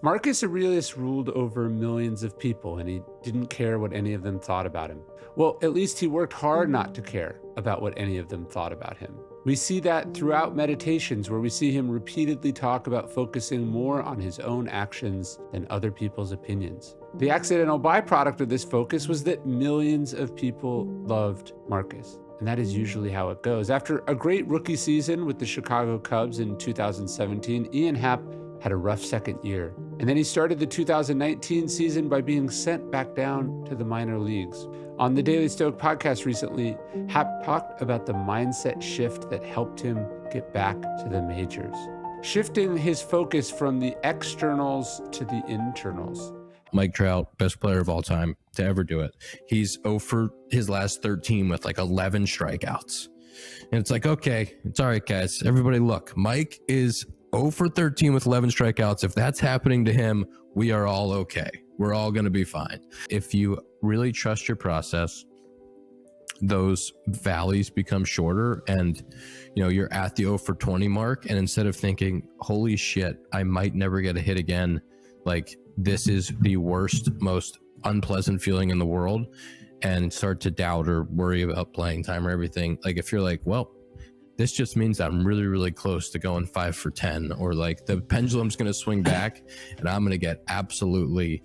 Marcus Aurelius ruled over millions of people, and he didn't care what any of them thought about him. Well, at least he worked hard not to care about what any of them thought about him. We see that throughout Meditations, where we see him repeatedly talk about focusing more on his own actions than other people's opinions. The accidental byproduct of this focus was that millions of people loved Marcus. And that is usually how it goes. After a great rookie season with the Chicago Cubs in 2017, Ian Happ had a rough second year. And then he started the 2019 season by being sent back down to the minor leagues. On the Daily Stoic podcast recently, Happ talked about the mindset shift that helped him get back to the majors, shifting his focus from the externals to the internals. Mike Trout, best player of all time to ever do it. He's 0 for his last 13 with like 11 strikeouts. And it's like, okay, it's all right, guys. Everybody look, Mike is 0 for 13 with 11 strikeouts. If that's happening to him, we are all okay. We're all going to be fine. If you really trust your process, those valleys become shorter, and you're at the 0 for 20 mark. And instead of thinking, holy shit, I might never get a hit again, like this is the worst, most unpleasant feeling in the world, and start to doubt or worry about playing time or everything. Like if you're like, well, this just means I'm really, really close to going 5 for 10, or like the pendulum's going to swing back and I'm going to get absolutely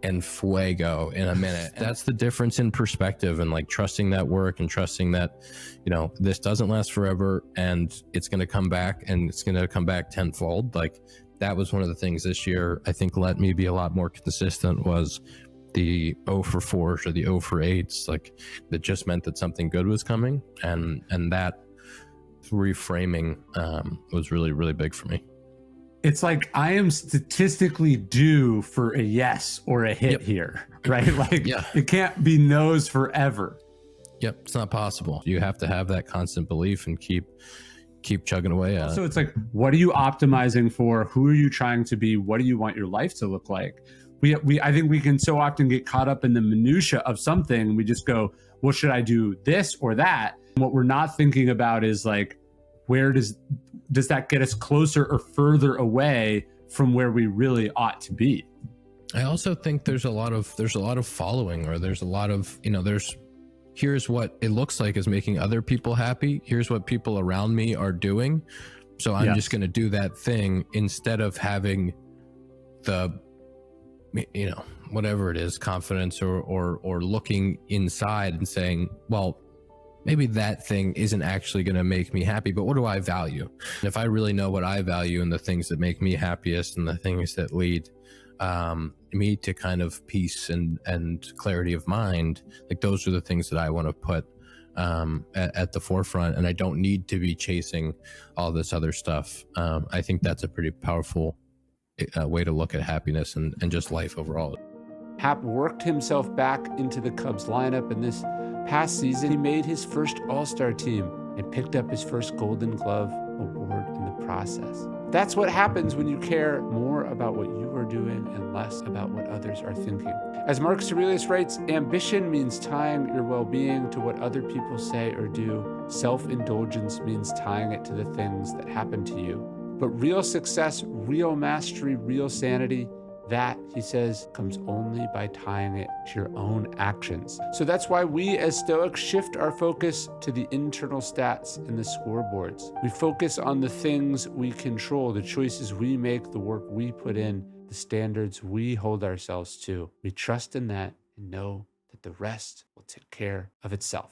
en fuego in a minute. That's the difference in perspective, and like trusting that work and trusting that, this doesn't last forever and it's going to come back, and it's going to come back tenfold. Like that was one of the things this year I think let me be a lot more consistent, was the 0 for 4s or the 0 for 8s. Like that just meant that something good was coming, and that reframing was really, really big for me. It's like I am statistically due for a yes or a hit here, right? Like It can't be no's forever. Yep, it's not possible. You have to have that constant belief and keep chugging away at it. So it's like, what are you optimizing for? Who are you trying to be? What do you want your life to look like? I think we can so often get caught up in the minutia of something. We just go, well, should I do this or that? And what we're not thinking about is like, where does that get us closer or further away from where we really ought to be? I also think there's a lot of following, or there's a lot of, here's what it looks like is making other people happy. Here's what people around me are doing. So I'm just going to do that thing, instead of having the, whatever it is, confidence or looking inside and saying, well, maybe that thing isn't actually going to make me happy, but what do I value? And if I really know what I value and the things that make me happiest and the things that lead me to kind of peace and clarity of mind, like those are the things that I want to put at the forefront. And I don't need to be chasing all this other stuff. I think that's a pretty powerful way to look at happiness and just life overall. Happ worked himself back into the Cubs lineup, and this past season he made his first All-Star team and picked up his first Golden Glove award in the process. That's what happens when you care more about what you are doing and less about what others are thinking. As Marcus Aurelius writes, ambition means tying your well-being to what other people say or do. Self-indulgence means tying it to the things that happen to you. But real success, real mastery, real sanity, that, he says, comes only by tying it to your own actions. So that's why we as Stoics shift our focus to the internal stats and the scoreboards. We focus on the things we control, the choices we make, the work we put in, the standards we hold ourselves to. We trust in that and know that the rest will take care of itself.